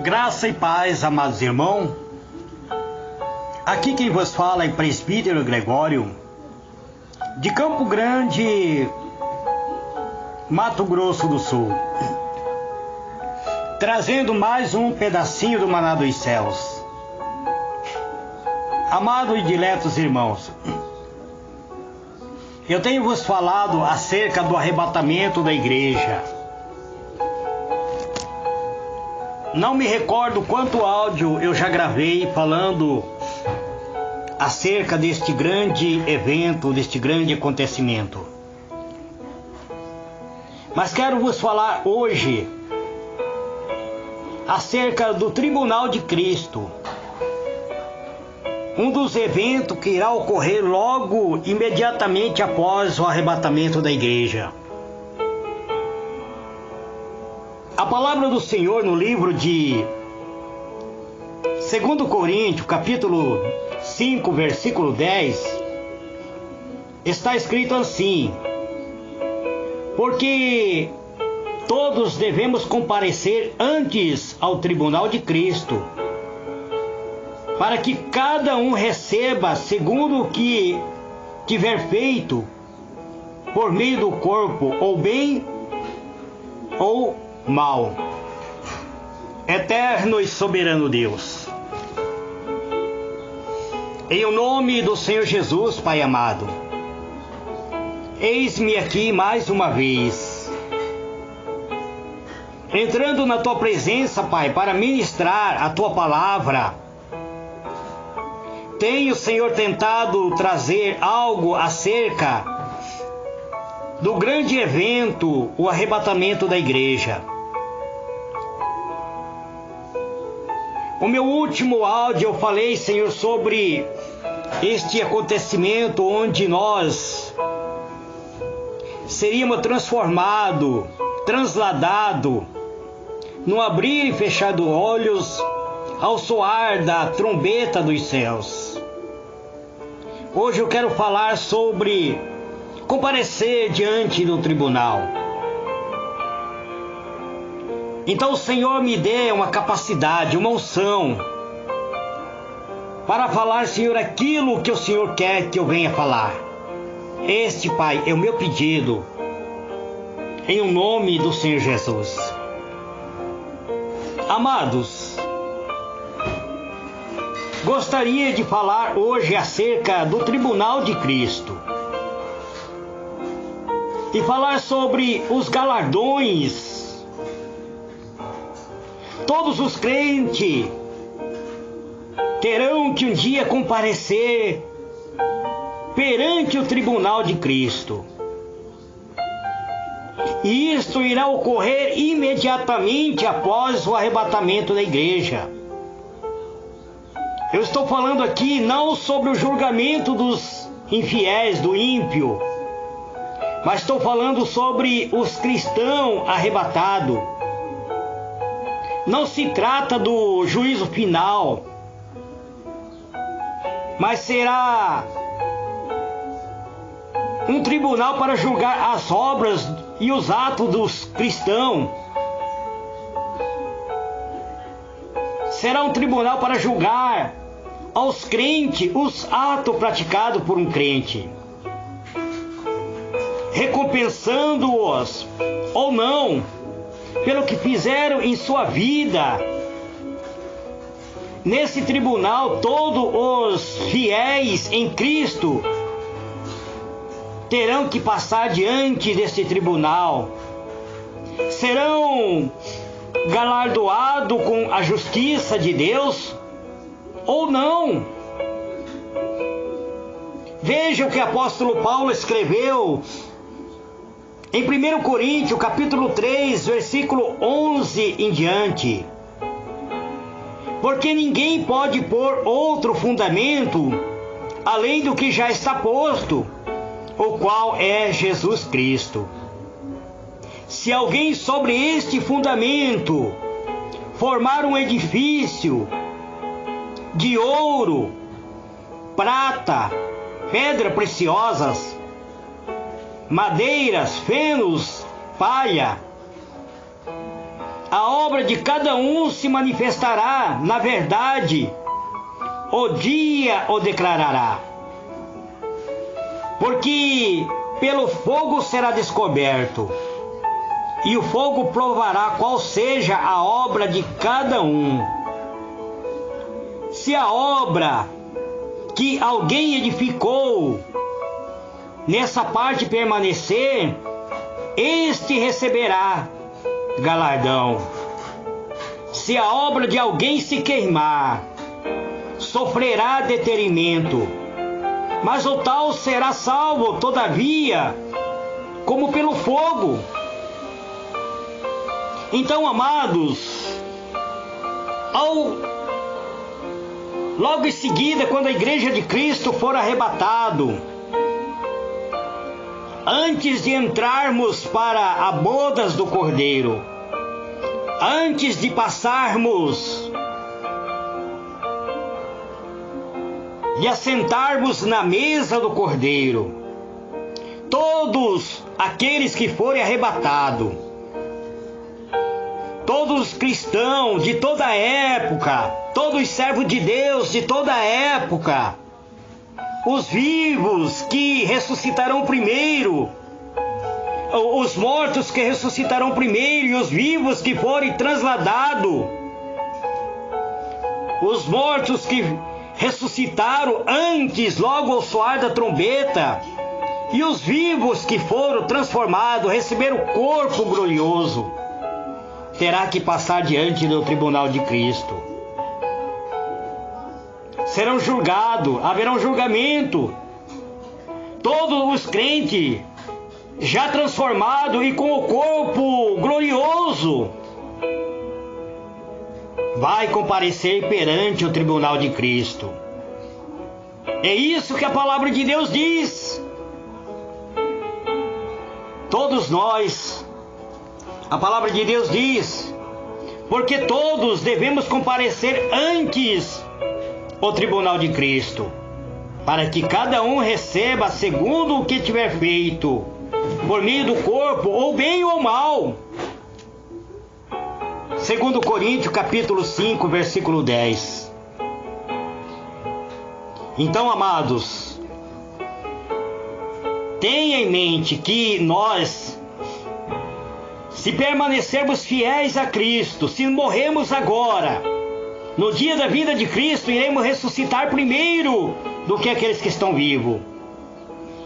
Graça e paz, amados irmãos. Aqui quem vos fala é Presbítero Gregório, de Campo Grande, Mato Grosso do Sul, trazendo mais um pedacinho do maná dos céus. Amados e diletos irmãos, eu tenho vos falado acerca do arrebatamento da igreja. Não me recordo quanto áudio eu já gravei falando acerca deste grande evento, deste grande acontecimento. Mas quero vos falar hoje acerca do Tribunal de Cristo. Um dos eventos que irá ocorrer logo, imediatamente após o arrebatamento da igreja. A palavra do Senhor no livro de 2 Coríntios, capítulo 5, versículo 10, está escrito assim: porque todos devemos comparecer antes ao tribunal de Cristo, para que cada um receba segundo o que tiver feito por meio do corpo, ou bem ou mal. Eterno e soberano Deus, em o nome do Senhor Jesus, Pai amado, eis-me aqui mais uma vez, entrando na Tua presença, Pai, para ministrar a Tua palavra. Tenho, Senhor, tentado trazer algo acerca do grande evento, o arrebatamento da igreja. O meu último áudio eu falei, Senhor, sobre este acontecimento onde nós seríamos transformados, transladados, no abrir e fechar dos olhos, ao soar da trombeta dos céus. Hoje eu quero falar sobre comparecer diante do tribunal. Então o Senhor me dê uma capacidade, uma unção, para falar, Senhor, aquilo que o Senhor quer que eu venha falar. Este, Pai, é o meu pedido, em o nome do Senhor Jesus. Amados, gostaria de falar hoje acerca do Tribunal de Cristo e falar sobre os galardões. Todos os crentes terão que um dia comparecer perante o Tribunal de Cristo. E isto irá ocorrer imediatamente após o arrebatamento da igreja. Eu estou falando aqui não sobre o julgamento dos infiéis, do ímpio, mas estou falando sobre os cristãos arrebatados. Não se trata do juízo final, mas será um tribunal para julgar as obras e os atos dos cristãos. Será um tribunal para julgar aos crentes os atos praticados por um crente, recompensando-os ou não pelo que fizeram em sua vida. Nesse tribunal, todos os fiéis em Cristo terão que passar diante desse tribunal. Serão galardoados com a justiça de Deus ou não. Veja o que o apóstolo Paulo escreveu em 1 Coríntios, capítulo 3, versículo 11 em diante. Porque ninguém pode pôr outro fundamento além do que já está posto, o qual é Jesus Cristo. Se alguém sobre este fundamento formar um edifício de ouro, prata, pedras preciosas, madeiras, fenos, palha, a obra de cada um se manifestará na verdade, o dia o declarará. Porque pelo fogo será descoberto, e o fogo provará qual seja a obra de cada um. Se a obra que alguém edificou nessa parte permanecer, este receberá galardão. Se a obra de alguém se queimar, sofrerá deterimento, mas o tal será salvo, todavia, como pelo fogo. Então, amados, logo em seguida, quando a igreja de Cristo for arrebatado, antes de entrarmos para a bodas do Cordeiro, antes de passarmos e assentarmos na mesa do Cordeiro, todos aqueles que forem arrebatados, todos os cristãos de toda a época, todos os servos de Deus de toda a época, os vivos que ressuscitarão primeiro, os mortos que ressuscitarão primeiro e os vivos que forem transladados, os mortos que ressuscitaram antes, logo ao soar da trombeta, e os vivos que foram transformados, receberam o corpo glorioso, terá que passar diante do tribunal de Cristo. Serão julgados, haverá um julgamento. Todos os crentes já transformados e com o corpo glorioso vai comparecer perante o tribunal de Cristo. É isso que a palavra de Deus diz. Todos nós, a palavra de Deus diz, porque todos devemos comparecer antes o tribunal de Cristo, para que cada um receba segundo o que tiver feito, por meio do corpo, ou bem ou mal. Segundo Coríntios, capítulo 5, versículo 10. Então, amados, tenha em mente que nós, se permanecermos fiéis a Cristo, se morrermos agora, no dia da vinda de Cristo, iremos ressuscitar primeiro do que aqueles que estão vivos.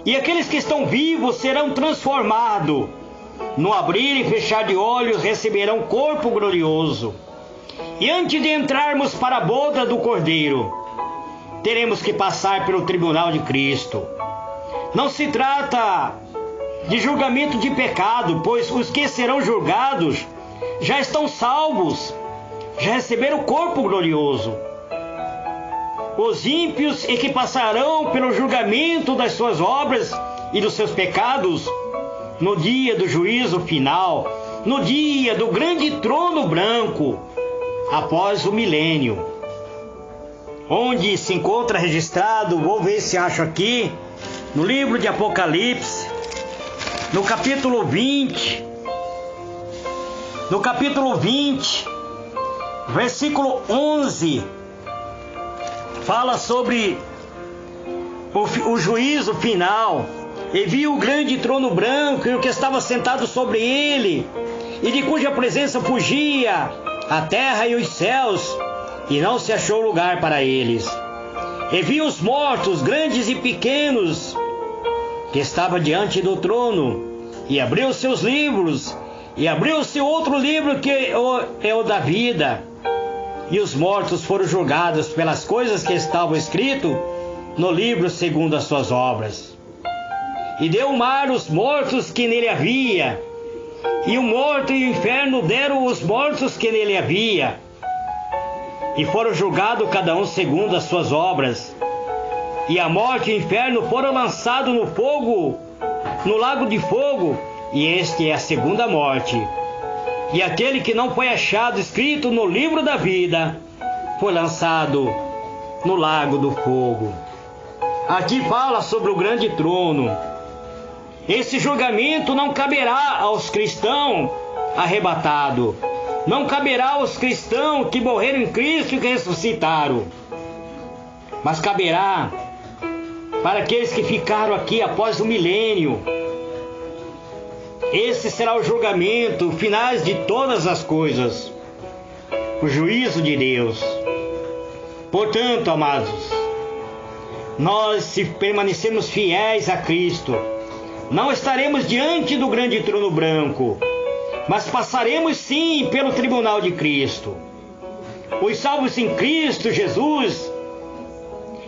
E aqueles que estão vivos serão transformados. No abrir e fechar de olhos, receberão corpo glorioso. E antes de entrarmos para a boda do Cordeiro, teremos que passar pelo tribunal de Cristo. Não se trata de julgamento de pecado, pois os que serão julgados já estão salvos, já receberam o corpo glorioso. Os ímpios e que passarão pelo julgamento das suas obras e dos seus pecados, no dia do juízo final, no dia do grande trono branco, após o milênio, onde se encontra registrado, vou ver se acho aqui, no livro de Apocalipse, no capítulo 20, versículo 11, fala sobre o juízo final. E viu o grande trono branco e o que estava sentado sobre ele, e de cuja presença fugia a terra e os céus, e não se achou lugar para eles. E viu os mortos, grandes e pequenos, que estava diante do trono, e abriu seus livros, e abriu-se outro livro que é o da vida. E os mortos foram julgados pelas coisas que estavam escritas no livro segundo as suas obras. E deu o mar os mortos que nele havia, e o morto e o inferno deram os mortos que nele havia, e foram julgados cada um segundo as suas obras. E a morte e o inferno foram lançados no fogo, no lago de fogo, e este é a segunda morte. E aquele que não foi achado escrito no livro da vida foi lançado no lago do fogo. Aqui fala sobre o grande trono. Esse julgamento não caberá aos cristãos arrebatados, Não caberá aos cristãos que morreram em Cristo e que ressuscitaram, mas caberá para aqueles que ficaram aqui após o milênio. Esse será o julgamento, finais de todas as coisas, o juízo de Deus. Portanto, amados, nós, se permanecermos fiéis a Cristo, não estaremos diante do grande trono branco, mas passaremos sim pelo tribunal de Cristo. Os salvos em Cristo Jesus,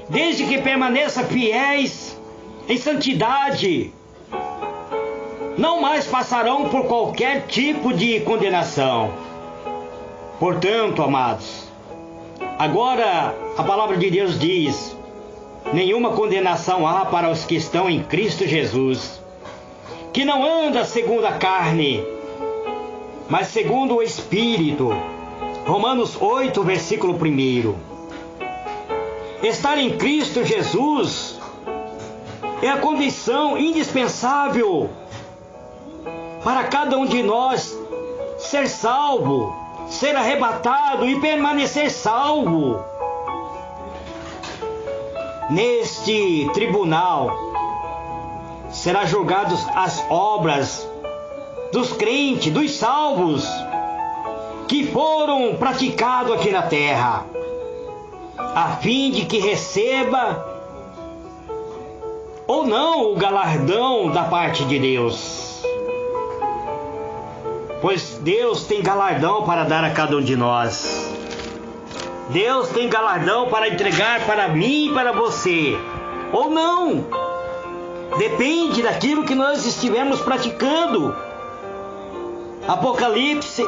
desde que permaneçam fiéis em santidade, não mais passarão por qualquer tipo de condenação. Portanto, amados, agora a palavra de Deus diz: nenhuma condenação há para os que estão em Cristo Jesus, que não anda segundo a carne, mas segundo o Espírito. Romanos 8, versículo 1. Estar em Cristo Jesus é a condição indispensável para cada um de nós ser salvo, ser arrebatado e permanecer salvo. Neste tribunal será julgados as obras dos crentes, dos salvos, que foram praticados aqui na terra, a fim de que receba ou não o galardão da parte de Deus. Pois Deus tem galardão para dar a cada um de nós. Deus tem galardão para entregar para mim e para você, ou não. Depende daquilo que nós estivermos praticando. Apocalipse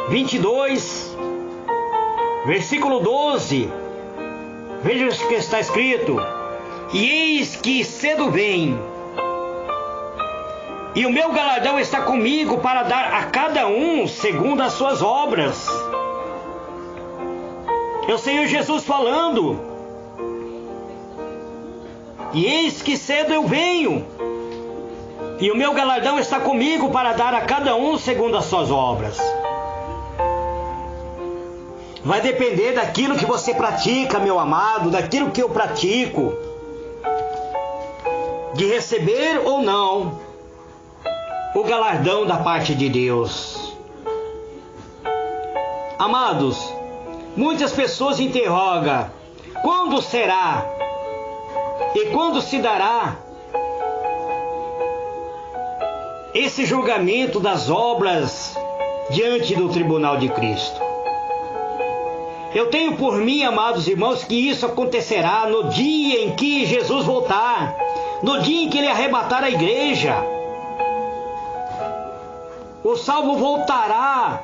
22, versículo 12. Veja o que está escrito: e eis que cedo vem, e o meu galardão está comigo para dar a cada um segundo as suas obras. É o Senhor Jesus falando. E eis que cedo eu venho, e o meu galardão está comigo para dar a cada um segundo as suas obras. Vai depender daquilo que você pratica, meu amado, daquilo que eu pratico, de receber ou não o galardão da parte de Deus. Amados, muitas pessoas interrogam: quando será? E quando se dará esse julgamento das obras diante do tribunal de Cristo? Eu tenho por mim, amados irmãos, que isso acontecerá no dia em que Jesus voltar, no dia em que Ele arrebatar a igreja. O salvo voltará,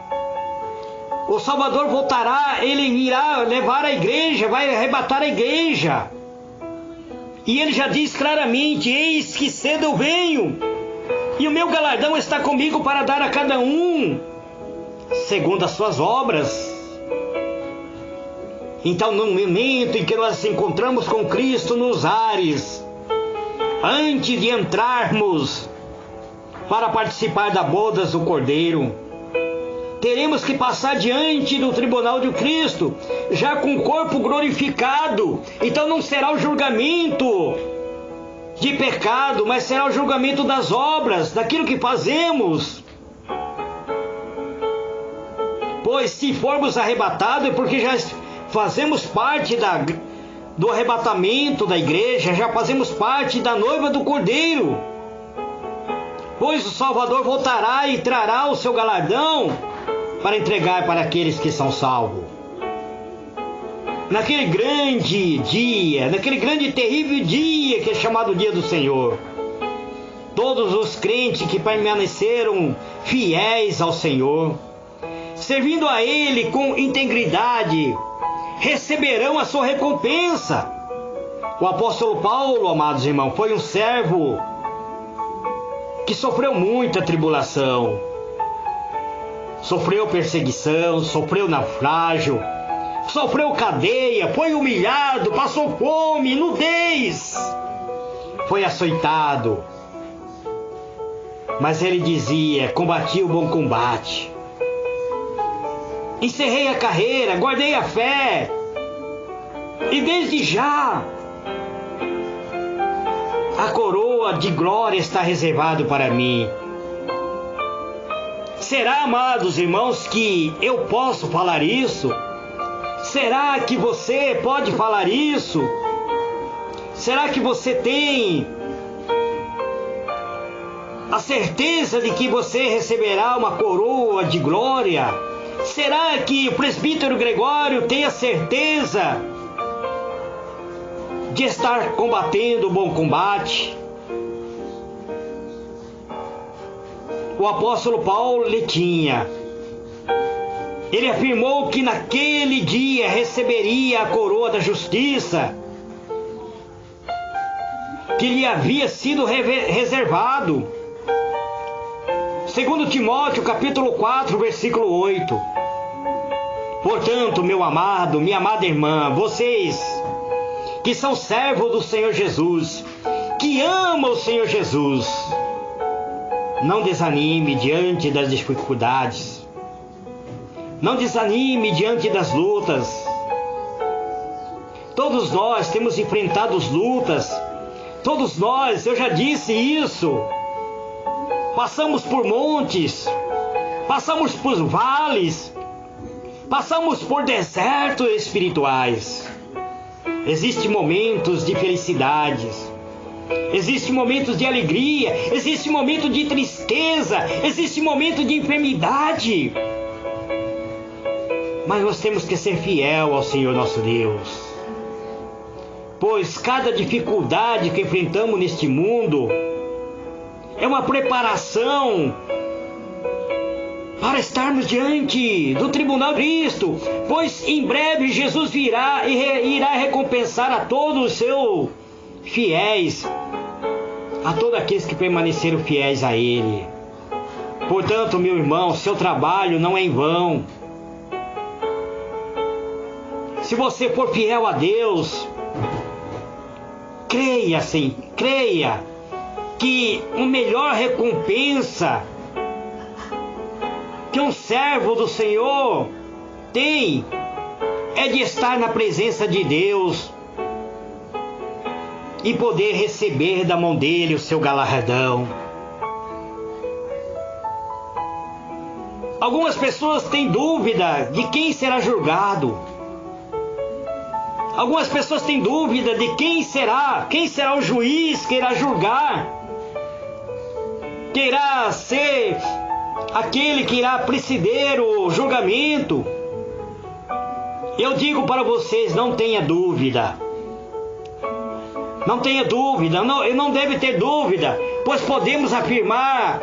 o Salvador voltará, Ele irá levar a igreja, vai arrebatar a igreja. E Ele já diz claramente: eis que cedo eu venho, e o meu galardão está comigo para dar a cada um segundo as suas obras. Então, no momento em que nós nos encontramos com Cristo nos ares, antes de entrarmos para participar das bodas do Cordeiro, teremos que passar diante do tribunal de Cristo, já com o corpo glorificado. Então não será o julgamento de pecado, mas será o julgamento das obras, daquilo que fazemos. Pois se formos arrebatados é porque já fazemos parte do arrebatamento da igreja, já fazemos parte da noiva do Cordeiro. Pois o Salvador voltará e trará o seu galardão para entregar para aqueles que são salvos. Naquele grande dia, naquele grande e terrível dia que é chamado Dia do Senhor, todos os crentes que permaneceram fiéis ao Senhor, servindo a Ele com integridade, receberão a sua recompensa. O apóstolo Paulo, amados irmãos, foi um servo que sofreu muita tribulação, sofreu perseguição, sofreu naufrágio, sofreu cadeia, foi humilhado, passou fome, nudez, foi açoitado. Mas ele dizia: combati o bom combate, encerrei a carreira, guardei a fé, e desde já a coroa de glória está reservada para mim. Será, amados irmãos, que eu posso falar isso? Será que você pode falar isso? Será que você tem a certeza de que você receberá uma coroa de glória? Será que o presbítero Gregório tem a certeza de estar combatendo o bom combate? O apóstolo Paulo lhe tinha. Ele afirmou que naquele dia receberia a coroa da justiça que lhe havia sido reservado. Segundo Timóteo, capítulo 4, versículo 8. Portanto, meu amado, minha amada irmã, vocês que são servos do Senhor Jesus, que amam o Senhor Jesus, não desanime diante das dificuldades. Não desanime diante das lutas. Todos nós temos enfrentado lutas. Todos nós, eu já disse isso. Passamos por montes, passamos por vales, passamos por desertos espirituais. Existem momentos de felicidades, existem momentos de alegria, existe momento de tristeza, existe momento de enfermidade. Mas nós temos que ser fiel ao Senhor nosso Deus, pois cada dificuldade que enfrentamos neste mundo é uma preparação para estarmos diante do tribunal de Cristo, pois em breve Jesus virá e irá recompensar a todos os seus fiéis, a todos aqueles que permaneceram fiéis a Ele. Portanto, meu irmão, seu trabalho não é em vão. Se você for fiel a Deus, creia que a melhor recompensa que um servo do Senhor tem é de estar na presença de Deus e poder receber da mão dele o seu galardão. Algumas pessoas têm dúvida de quem será julgado. Algumas pessoas têm dúvida de quem será o juiz que irá julgar, que irá ser aquele que irá presidir o julgamento. Eu digo para vocês, não tenha dúvida. Não tenha dúvida, não deve ter dúvida, pois podemos afirmar,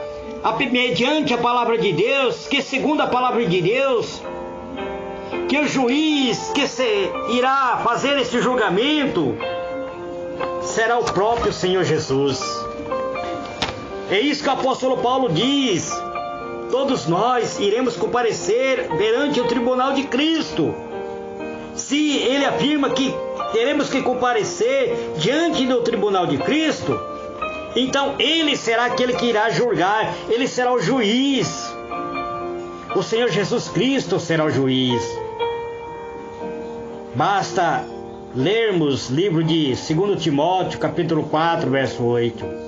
mediante a palavra de Deus, que segundo a palavra de Deus, que o juiz que irá fazer esse julgamento será o próprio Senhor Jesus. É isso que o apóstolo Paulo diz. Todos nós iremos comparecer perante o tribunal de Cristo. Se ele afirma que teremos que comparecer diante do tribunal de Cristo, então ele será aquele que irá julgar, ele será o juiz. O Senhor Jesus Cristo será o juiz. Basta lermos o livro de 2 Timóteo, capítulo 4, verso 8.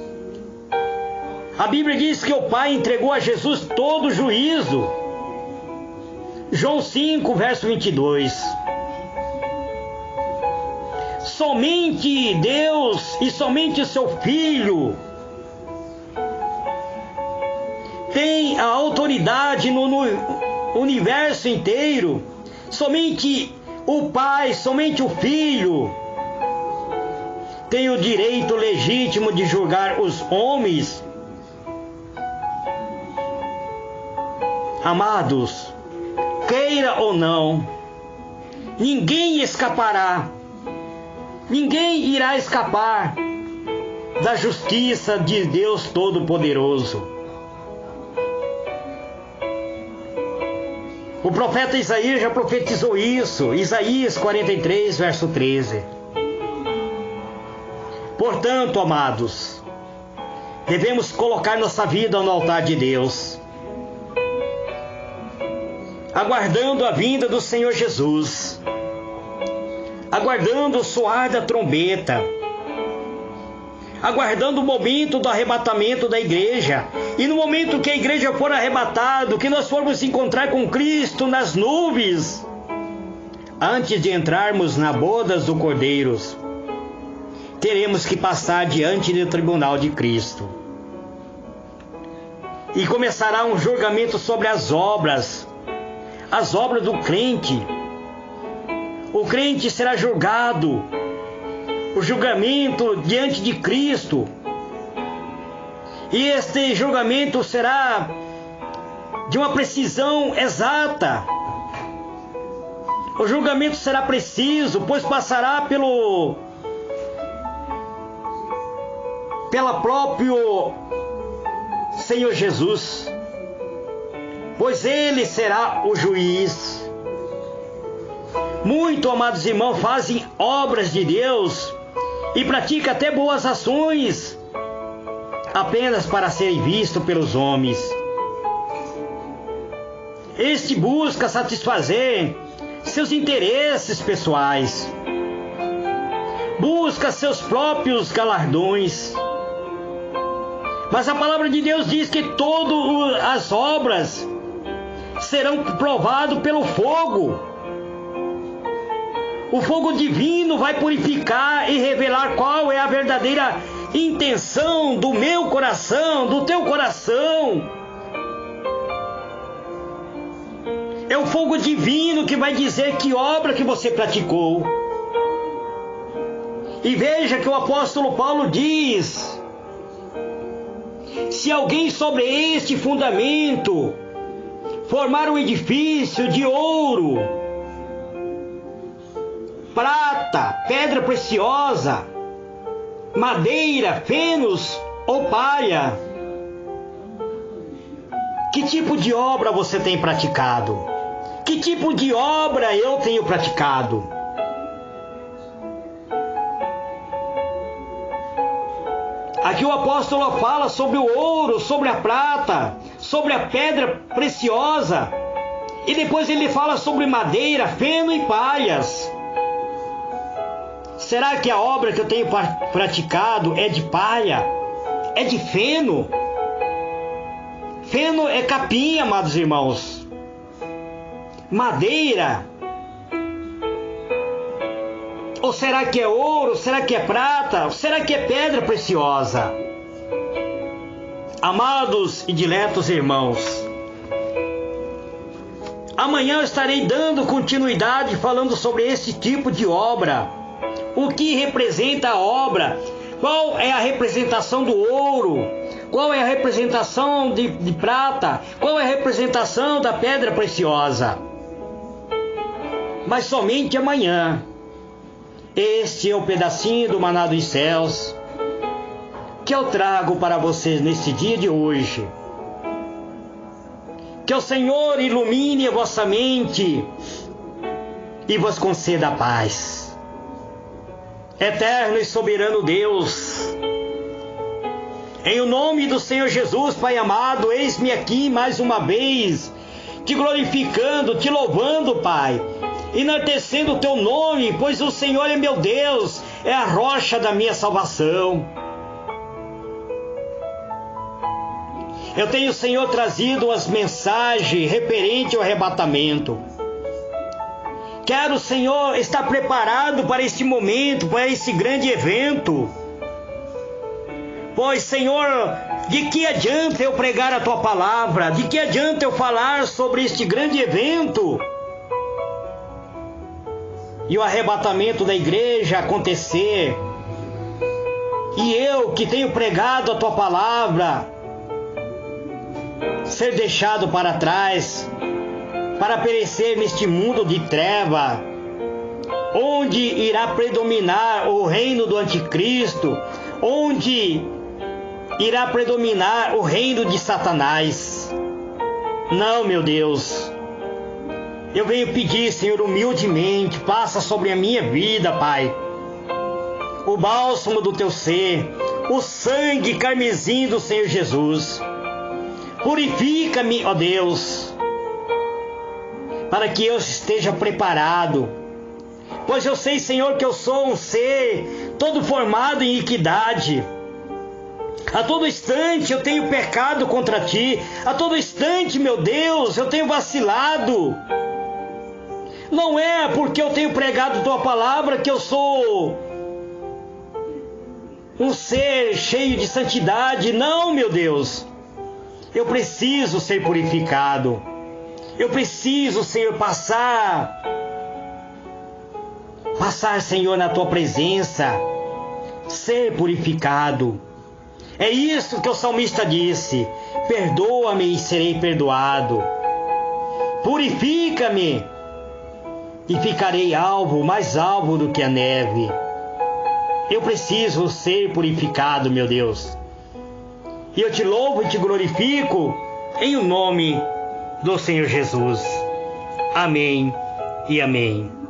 A Bíblia diz que o Pai entregou a Jesus todo o juízo. João 5, verso 22. Somente Deus e somente o seu Filho tem a autoridade no universo inteiro. Somente o Pai, somente o Filho tem o direito legítimo de julgar os homens. Amados, queira ou não, ninguém escapará, ninguém irá escapar da justiça de Deus Todo-Poderoso. O profeta Isaías já profetizou isso, Isaías 43, verso 13. Portanto, amados, devemos colocar nossa vida no altar de Deus. aguardando a vinda do Senhor Jesus, aguardando o soar da trombeta, aguardando o momento do arrebatamento da igreja. E no momento que a igreja for arrebatada, que nós formos encontrar com Cristo nas nuvens, antes de entrarmos na bodas do Cordeiro, teremos que passar diante do tribunal de Cristo. E começará um julgamento sobre as obras do crente. O crente será julgado, o julgamento diante de Cristo. E este julgamento será de uma precisão exata. O julgamento será preciso, pois passará pelo próprio Senhor Jesus, pois Ele será o juiz. Muito, amados irmãos, fazem obras de Deus e praticam até boas ações, apenas para serem vistos pelos homens. Este busca satisfazer seus interesses pessoais, busca seus próprios galardões. Mas a palavra de Deus diz que todas as obras serão provadas pelo fogo. O fogo divino vai purificar e revelar qual é a verdadeira intenção do meu coração, do teu coração. É o fogo divino que vai dizer que obra que você praticou. E veja que o apóstolo Paulo diz: se alguém sobre este fundamento formar um edifício de ouro, prata, pedra preciosa, madeira, fênix ou palha, que tipo de obra você tem praticado? Que tipo de obra eu tenho praticado? Aqui o apóstolo fala sobre o ouro, sobre a prata, sobre a pedra preciosa. E depois ele fala sobre madeira, feno e palhas. Será que a obra que eu tenho praticado é de palha? É de feno? Feno é capim, amados irmãos. Madeira? Ou será que é ouro? Será que é prata? Ou será que é pedra preciosa? Amados e diletos irmãos, amanhã eu estarei dando continuidade falando sobre esse tipo de obra. O que representa a obra? Qual é a representação do ouro? Qual é a representação de prata? Qual é a representação da pedra preciosa? Mas somente amanhã. Este é o pedacinho do maná dos céus que eu trago para vocês nesse dia de hoje. Que o Senhor ilumine a vossa mente e vos conceda a paz. Eterno e soberano Deus, em o nome do Senhor Jesus, Pai amado, eis-me aqui mais uma vez, te glorificando, te louvando, Pai, enaltecendo o teu nome, pois o Senhor é meu Deus, é a rocha da minha salvação. Eu tenho, Senhor, trazido as mensagens referentes ao arrebatamento. Quero, Senhor, estar preparado para este momento, para esse grande evento. Pois, Senhor, de que adianta eu pregar a Tua palavra? De que adianta eu falar sobre este grande evento? E o arrebatamento da igreja acontecer, e eu que tenho pregado a Tua palavra, ser deixado para trás, para perecer neste mundo de treva, onde irá predominar o reino do anticristo, onde irá predominar o reino de Satanás. Não, meu Deus, eu venho pedir, Senhor, humildemente, passa sobre a minha vida, Pai, o bálsamo do Teu ser, o sangue carmesim do Senhor Jesus. Purifica-me, ó Deus, para que eu esteja preparado. Pois eu sei, Senhor, que eu sou um ser todo formado em iniquidade. A todo instante eu tenho pecado contra Ti. A todo instante, meu Deus, eu tenho vacilado. Não é porque eu tenho pregado Tua palavra que eu sou um ser cheio de santidade. Não, meu Deus. Eu preciso ser purificado. Eu preciso, Senhor, passar, Senhor, na Tua presença. Ser purificado. É isso que o salmista disse: perdoa-me e serei perdoado. Purifica-me e ficarei mais alvo do que a neve. Eu preciso ser purificado, meu Deus. E eu te louvo e te glorifico em o nome do Senhor Jesus. Amém e amém.